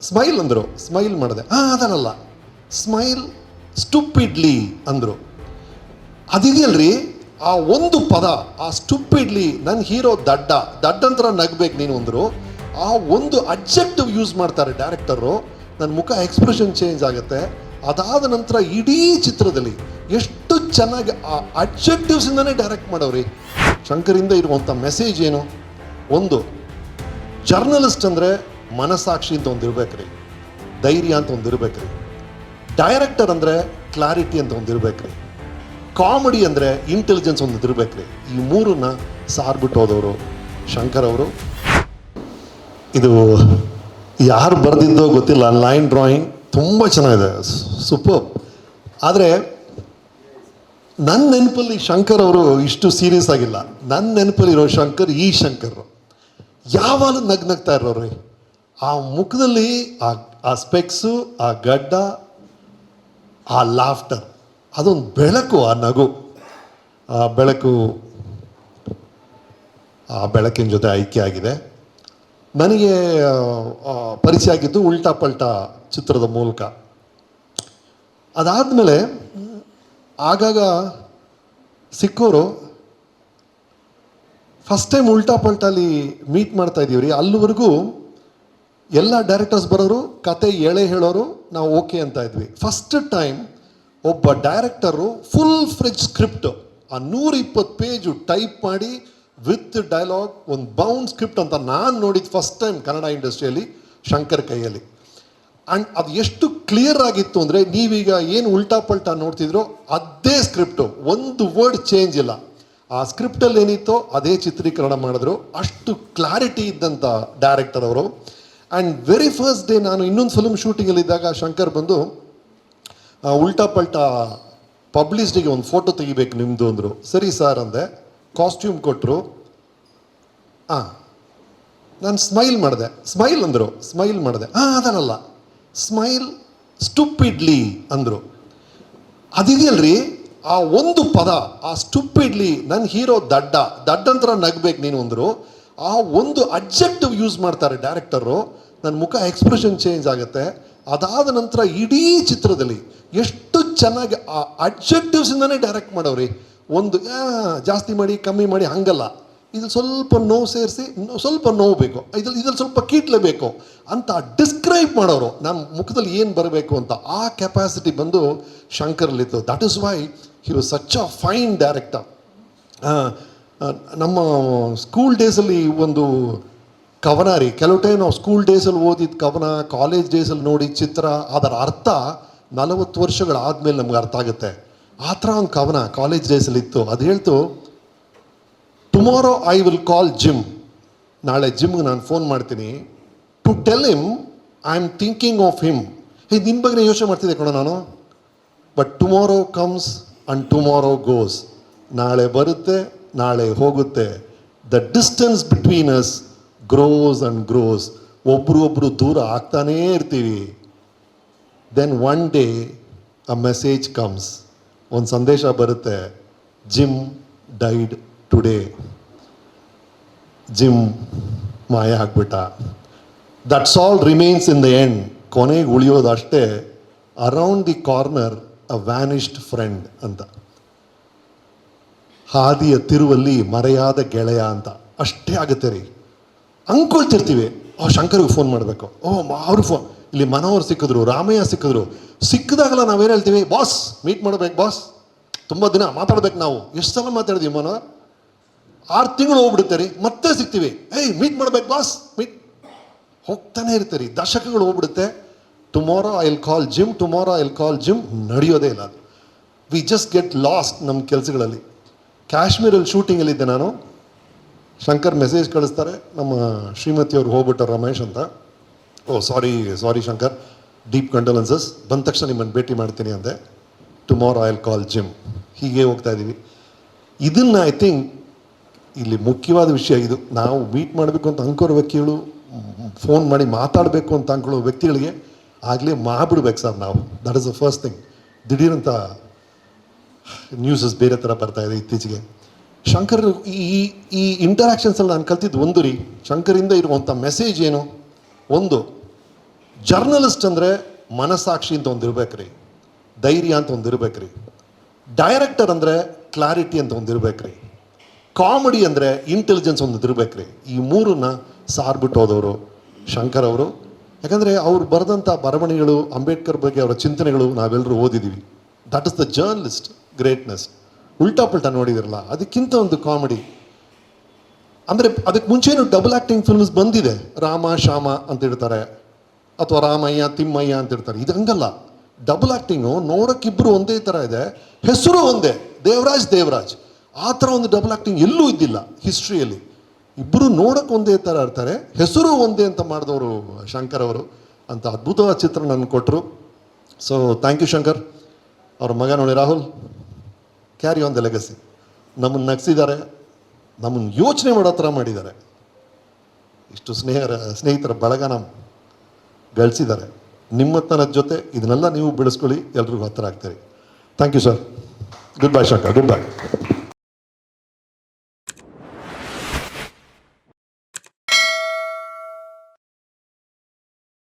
Smile ಅಂದರು, smile ಮಾಡಿದೆ. ಅದನ್ನಲ್ಲ, smile ಸ್ಟುಪಿಡ್ಲಿ ಅಂದರು. ಅದಿದೆಯಲ್ರಿ, ಆ ಒಂದು ಪದ, ಆ ಸ್ಟುಪಿಡ್ಲಿ, ನನ್ನ ಹೀರೋ ದಡ್ಡ ದಡ್ಡಂತರ ನಗ್ಬೇಕು ನೀನು ಅಂದರು. ಆ ಒಂದು ಅಡ್ಜೆಕ್ಟಿವ್ ಯೂಸ್ ಮಾಡ್ತಾರೆ ಡೈರೆಕ್ಟರು. ನನ್ನ ಮುಖ ಎಕ್ಸ್ಪ್ರೆಷನ್ ಚೇಂಜ್ ಆಗುತ್ತೆ. ಅದಾದ ನಂತರ ಇಡೀ ಚಿತ್ರದಲ್ಲಿ ಎಷ್ಟು ಚೆನ್ನಾಗಿ ಆ ಅಡ್ಜೆಕ್ಟಿವ್ಸಿಂದನೇ ಡೈರೆಕ್ಟ್ ಮಾಡೋರಿ. ಶಂಕರಿಂದ ಇರುವಂಥ ಮೆಸೇಜ್ ಏನು? ಒಂದು, ಜರ್ನಲಿಸ್ಟ್ ಅಂದರೆ ಮನಸ್ಸಾಕ್ಷಿ ಅಂತ ಒಂದು ಇರ್ಬೇಕ್ರಿ, ಧೈರ್ಯ ಅಂತ ಒಂದು ಇರ್ಬೇಕ್ರಿ. ಡೈರೆಕ್ಟರ್ ಅಂದರೆ ಕ್ಲಾರಿಟಿ ಅಂತ ಒಂದು ಇರ್ಬೇಕ್ರಿ. ಕಾಮಿಡಿ ಅಂದರೆ ಇಂಟೆಲಿಜೆನ್ಸ್ ಒಂದು ಇರ್ಬೇಕ್ರಿ. ಈ ಮೂರನ್ನ ಸಾರ್ಬಿಟ್ಟು ಹೋದವರು ಶಂಕರ್ ಅವರು. ಇದು ಯಾರು ಬರೆದಿದ್ದೋ ಗೊತ್ತಿಲ್ಲ, ಲೈನ್ ಡ್ರಾಯಿಂಗ್ ತುಂಬ ಚೆನ್ನಾಗಿದೆ, ಸೂಪರ್. ಆದರೆ ನನ್ನ ನೆನಪಲ್ಲಿ ಶಂಕರ್ ಅವರು ಇಷ್ಟು ಸೀರಿಯಸ್ ಆಗಿಲ್ಲ. ನನ್ನ ನೆನಪಲ್ಲಿರೋ ಶಂಕರ್ ಈ ಶಂಕರ್ ಯಾವಾಗಲೂ ನಗ್ನಗ್ತಾ ಇರೋರಿ. ಆ ಮುಖದಲ್ಲಿ ಆ ಸ್ಪೆಕ್ಸು, ಆ ಗಡ್ಡ, ಆ ಲಾಫ್ಟರ್, ಅದೊಂದು ಬೆಳಕು. ಆ ನಗು, ಆ ಬೆಳಕು, ಆ ಬೆಳಕಿನ ಜೊತೆ ಐಕ್ಯ ಆಗಿದೆ. ನನಗೆ ಪರಿಚಯ ಆಗಿದ್ದು ಉಲ್ಟಾ ಪಲ್ಟಾ ಚಿತ್ರದ ಮೂಲಕ. ಅದಾದಮೇಲೆ ಆಗಾಗ ಸಿಕ್ಕೋರು. ಫಸ್ಟ್ ಟೈಮ್ ಉಲ್ಟಾ ಪಲ್ಟಾಲಿ ಮೀಟ್ ಮಾಡ್ತಾ ಇದ್ದೀವ್ರಿ. ಅಲ್ಲಿವರೆಗೂ ಎಲ್ಲ ಡೈರೆಕ್ಟರ್ಸ್ ಬರೋರು, ಕತೆ ಎಳೆ ಹೇಳೋರು, ನಾವು ಓಕೆ ಅಂತ ಇದ್ವಿ. ಫಸ್ಟ್ ಟೈಮ್ ಒಬ್ಬ ಡೈರೆಕ್ಟರು ಫುಲ್ ಫ್ರಿಜ್ ಸ್ಕ್ರಿಪ್ಟ್, ಆ 120 ಪೇಜು ಟೈಪ್ ಮಾಡಿ ವಿತ್ ಡೈಲಾಗ್, ಒಂದು ಬೌಂಡ್ ಸ್ಕ್ರಿಪ್ಟ್ ಅಂತ ನಾನು ನೋಡಿದ್ದು ಫಸ್ಟ್ ಟೈಮ್ ಕನ್ನಡ ಇಂಡಸ್ಟ್ರಿಯಲ್ಲಿ ಶಂಕರ್ ಕೈಯಲ್ಲಿ. ಆ್ಯಂಡ್ ಅದು ಎಷ್ಟು ಕ್ಲಿಯರ್ ಆಗಿತ್ತು ಅಂದರೆ, ನೀವೀಗ ಏನು ಉಲ್ಟಾ ಪಲ್ಟಾ ನೋಡ್ತಿದ್ರೋ ಅದೇ ಸ್ಕ್ರಿಪ್ಟು, ಒಂದು ವರ್ಡ್ ಚೇಂಜ್ ಇಲ್ಲ. ಆ ಸ್ಕ್ರಿಪ್ಟಲ್ಲಿ ಏನಿತ್ತೋ ಅದೇ ಚಿತ್ರೀಕರಣ ಮಾಡಿದ್ರು. ಅಷ್ಟು ಕ್ಲಾರಿಟಿ ಇದ್ದಂಥ ಡೈರೆಕ್ಟರ್ ಅವರು. ಆ್ಯಂಡ್ ವೆರಿ ಫಸ್ಟ್ ಡೇ ನಾನು ಇನ್ನೊಂದು ಫಿಲ್ಮ್ ಶೂಟಿಂಗಲ್ಲಿದ್ದಾಗ ಶಂಕರ್ ಬಂದು ಉಲ್ಟಾ ಪಲ್ಟಾ ಪಬ್ಲಿಸಿಟಿಗೆ ಒಂದು ಫೋಟೋ ತೆಗಿಬೇಕು ನಿಮ್ಮದು ಅಂದರು. ಸರಿ ಸರ್ ಅಂದೆ. ಕಾಸ್ಟ್ಯೂಮ್ ಕೊಟ್ಟರು. ನಾನು ಸ್ಮೈಲ್ ಮಾಡಿದೆ. ಸ್ಮೈಲ್ ಅಂದರು, ಸ್ಮೈಲ್ ಮಾಡಿದೆ. ಅದನ್ನಲ್ಲ, ಸ್ಮೈಲ್ ಸ್ಟುಪಿಡ್ಲಿ ಅಂದರು. ಅದಿದೆಯಲ್ರಿ, ಆ ಒಂದು ಪದ, ಆ ಸ್ಟುಪಿಡ್ಲಿ, ನನ್ನ ಹೀರೋ ದಡ್ಡ ದಡ್ಡಂತರ ನಗ್ಬೇಕು ನೀನು ಅಂದರು. ಆ ಒಂದು ಅಡ್ಜೆಕ್ಟಿವ್ ಯೂಸ್ ಮಾಡ್ತಾರೆ ಡೈರೆಕ್ಟರು. ನನ್ನ ಮುಖ ಎಕ್ಸ್ಪ್ರೆಷನ್ ಚೇಂಜ್ ಆಗುತ್ತೆ. ಅದಾದ ನಂತರ ಇಡೀ ಚಿತ್ರದಲ್ಲಿ ಎಷ್ಟು ಚೆನ್ನಾಗಿ ಆ ಅಡ್ಜೆಕ್ಟಿವ್ಸಿಂದನೇ ಡೈರೆಕ್ಟ್ ಮಾಡೋರಿ. ಒಂದು ಜಾಸ್ತಿ ಮಾಡಿ ಕಮ್ಮಿ ಮಾಡಿ ಹಂಗಲ್ಲ, ಇದು ಸ್ವಲ್ಪ ನೋವು ಸೇರಿಸಿ, ಸ್ವಲ್ಪ ನೋವು ಬೇಕು, ಇದ್ರಲ್ಲಿ ಸ್ವಲ್ಪ ಕೀಟ್ಲೇಬೇಕು ಅಂತ ಡಿಸ್ಕ್ರೈಬ್ ಮಾಡೋರು. ನಮ್ಮ ಮುಖದಲ್ಲಿ ಏನು ಬರಬೇಕು ಅಂತ ಆ ಕೆಪಾಸಿಟಿ ಬಂದು ಶಂಕರ್ಲಿತ್ತು. That is why he was such a fine director. ನಮ್ಮ ಸ್ಕೂಲ್ ಡೇಸಲ್ಲಿ ಒಂದು ಕವನ ರೀ, ಕೆಲವು ಟೈಮ್ ನಾವು ಸ್ಕೂಲ್ ಡೇಸಲ್ಲಿ ಓದಿದ ಕವನ, ಕಾಲೇಜ್ ಡೇಸಲ್ಲಿ ನೋಡಿದ ಚಿತ್ರ, ಅದರ ಅರ್ಥ 40 ವರ್ಷಗಳಾದಮೇಲೆ ನಮ್ಗೆ ಅರ್ಥ ಆಗುತ್ತೆ. ಆ ಥರ ಒಂದು ಕವನ ಕಾಲೇಜ್ ಡೇಸಲ್ಲಿ ಇತ್ತು. ಅದು ಹೇಳ್ತು, tomorrow I will call Jim. ನಾಳೆ ಜಿಮ್ಗೆ ನಾನು ಫೋನ್ ಮಾಡ್ತೀನಿ, to tell him I am thinking of him. ನಿನ್ನ ಬಗ್ಗೆ ಯೋಚನೆ ಮಾಡ್ತಿದ್ದೆ ಕಣೋ ನಾನು. But tomorrow comes and tomorrow goes. ನಾಳೆ ಬರುತ್ತೆ, ನಾಳೆ ಹೋಗುತ್ತೆ. The distance between us grows and grows. ಒಬ್ರು ದೂರ ಆಗ್ತಾನೇ ಇರ್ತೀವಿ. Then one day a message comes. ಒಂದು ಸಂದೇಶ ಬರುತ್ತೆ, ಜಿಮ್ ಡೈಡ್ ಟುಡೇ. ಜಿಮ್ ಮಾಯ ಆಗ್ಬಿಟ್ಟ. That's all remains in the end. ಕೊನೆಗೆ ಉಳಿಯೋದು ಅಷ್ಟೇ, around the corner a vanished friend ಅಂತ. ಹಾದಿಯ ತಿರುವಲ್ಲಿ ಮರೆಯಾದ ಗೆಳೆಯ ಅಂತ. ಅಷ್ಟೇ ಆಗುತ್ತೆ ರೀ. ಅಂದ್ಕೊಳ್ತಿರ್ತೀವಿ, ಶಂಕರ್ಗೆ ಫೋನ್ ಮಾಡಬೇಕು, ಅವ್ರು ಫೋನ್, ಇಲ್ಲಿ ಮನೋಹರ್ ಸಿಕ್ಕಿದ್ರು, ರಾಮಯ್ಯ ಸಿಕ್ಕಿದ್ರು. ಸಿಕ್ಕಿದಾಗಲ್ಲ ನಾವೇನು ಹೇಳ್ತೀವಿ, ಬಾಸ್ ಮೀಟ್ ಮಾಡಬೇಕು, ಬಾಸ್ ತುಂಬ ದಿನ ಮಾತಾಡ್ಬೇಕು. ನಾವು ಎಷ್ಟು ಸಲ ಮಾತಾಡಿದ್ವಿ ಮನೋಹರ್? 6 ತಿಂಗಳು ಹೋಗ್ಬಿಡುತ್ತೆ ರೀ, ಮತ್ತೆ ಸಿಗ್ತೀವಿ, ಮೀಟ್ ಮಾಡ್ಬೇಕು ಬಾಸ್, ಮೀಟ್ ಹೋಗ್ತಾನೆ ಇರ್ತೀರಿ. ದಶಕಗಳು ಹೋಗ್ಬಿಡುತ್ತೆ. Tomorrow I will call Jim, tomorrow I will call Jim ನಡೆಯೋದೇ ಇಲ್ಲ. ಅದು ವಿ ಜಸ್ಟ್ ಗೆಟ್ ಲಾಸ್ಟ್ ನಮ್ಮ ಕೆಲಸಗಳಲ್ಲಿ. ಕಾಶ್ಮೀರಲ್ಲಿ ಶೂಟಿಂಗಲ್ಲಿದ್ದೆ ನಾನು. ಶಂಕರ್ ಮೆಸೇಜ್ ಕಳಿಸ್ತಾರೆ, ನಮ್ಮ ಶ್ರೀಮತಿಯವ್ರು ಹೋಗ್ಬಿಟ್ಟಾರೆ, ರಮೇಶ್ ಅಂತ. ಸಾರಿ ಶಂಕರ್, ಡೀಪ್ ಕಂಡೋಲೆನ್ಸಸ್. ಬಂದ ತಕ್ಷಣ ನಿಮ್ಮನ್ನು ಭೇಟಿ ಮಾಡ್ತೀನಿ ಅಂದೆ. Tomorrow I will call gym. ಹೀಗೆ ಹೋಗ್ತಾ ಇದ್ದೀವಿ. ಇದನ್ನು ಐ ಥಿಂಕ್ ಇಲ್ಲಿ ಮುಖ್ಯವಾದ ವಿಷಯ ಇದು. ನಾವು ಮೀಟ್ ಮಾಡಬೇಕು ಅಂತ ಅಂಕೋರೋ ವ್ಯಕ್ತಿಗಳು, ಫೋನ್ ಮಾಡಿ ಮಾತಾಡಬೇಕು ಅಂತ ಅಂದ್ಕೊಳ್ಳೋ ವ್ಯಕ್ತಿಗಳಿಗೆ ಆಗಲೇ ಮಾಡಿಬಿಡ್ಬೇಕು ಸರ್ ನಾವು. That is the first thing. ದಿಢೀರಂತ ನ್ಯೂಸಸ್ ಬೇರೆ ಥರ ಬರ್ತಾ ಇದೆ ಇತ್ತೀಚೆಗೆ. ಶಂಕರ್ ಈ ಇಂಟರಾಕ್ಷನ್ಸಲ್ಲಿ ನಾನು ಕಲ್ತಿದ್ದು ಒಂದು ರೀ, ಶಂಕರಿಂದ ಇರುವಂಥ ಮೆಸೇಜ್ ಏನು? ಒಂದು, ಜರ್ನಲಿಸ್ಟ್ ಅಂದರೆ ಮನಸ್ಸಾಕ್ಷಿ ಅಂತ ಒಂದು ಇರ್ಬೇಕ್ರಿ, ಧೈರ್ಯ ಅಂತ ಒಂದು ಇರ್ಬೇಕ್ರಿ. ಡೈರೆಕ್ಟರ್ ಅಂದರೆ ಕ್ಲಾರಿಟಿ ಅಂತ ಒಂದು ಇರ್ಬೇಕ್ರಿ. ಕಾಮಿಡಿ ಅಂದರೆ ಇಂಟೆಲಿಜೆನ್ಸ್ ಒಂದು ಇರ್ಬೇಕ್ರಿ. ಈ ಮೂರನ್ನ ಸಾರ್ಬಿಟ್ಟು ಹೋದವರು ಶಂಕರ್ ಅವರು. ಯಾಕಂದರೆ ಅವ್ರು ಬರೆದಂಥ ಬರವಣಿಗೆಗಳು, ಅಂಬೇಡ್ಕರ್ ಬಗ್ಗೆ ಅವರ ಚಿಂತನೆಗಳು ನಾವೆಲ್ಲರೂ ಓದಿದ್ದೀವಿ. That is the journalist greatness. ಉಲ್ಟಾ ಪಲ್ಟಾ ನೋಡಿದಿರಲ್ಲ, ಅದಕ್ಕಿಂತ ಒಂದು ಕಾಮಿಡಿ. ಅಂದರೆ ಅದಕ್ಕೆ ಮುಂಚೆನೂ ಡಬಲ್ ಆ್ಯಕ್ಟಿಂಗ್ ಫಿಲ್ಮ್ಸ್ ಬಂದಿದೆ. ರಾಮ ಶ್ಯಾಮ ಅಂತ ಇಡ್ತಾರೆ, ಅಥವಾ ರಾಮಯ್ಯ ತಿಮ್ಮಯ್ಯ ಅಂತ ಇರ್ತಾರೆ. ಇದು ಹಂಗಲ್ಲ, ಡಬಲ್ ಆ್ಯಕ್ಟಿಂಗು ನೋಡೋಕ್ಕಿಬ್ಬರು ಒಂದೇ ಥರ ಇದೆ, ಹೆಸರು ಒಂದೇ, ದೇವರಾಜ್. ಆ ಥರ ಒಂದು ಡಬಲ್ ಆ್ಯಕ್ಟಿಂಗ್ ಎಲ್ಲೂ ಇದ್ದಿಲ್ಲ ಹಿಸ್ಟ್ರಿಯಲ್ಲಿ. ಇಬ್ಬರು ನೋಡೋಕೆ ಒಂದೇ ಥರ ಇರ್ತಾರೆ, ಹೆಸರು ಒಂದೇ ಅಂತ ಮಾಡಿದವರು ಶಂಕರ್ ಅವರು. ಅಂತ ಅದ್ಭುತವಾದ ಚಿತ್ರ ನನಗೆ ಕೊಟ್ಟರು. So thank you Shankar. ಅವ್ರ ಮಗ ನೋಡಿ Rahul, carry on the legacy. ನಮ್ಮನ್ನು ನಗಿಸಿದ್ದಾರೆ, ನಮ್ಮನ್ನು ಯೋಚನೆ ಮಾಡೋ ಥರ ಮಾಡಿದ್ದಾರೆ. ಇಷ್ಟು ಸ್ನೇಹಿತರ ಬಳಗನ ಗಳಿಸಿದ್ದಾರೆ. ನಿಮ್ಮತನದ ಜೊತೆ ಇದನ್ನೆಲ್ಲ ನೀವು ಬೆಳೆಸ್ಕೊಳ್ಳಿ, ಎಲ್ರಿಗೂ ಹತ್ತಿರ ಆಗ್ತೀರಿ. Thank you sir. Good bye Shankar, good by.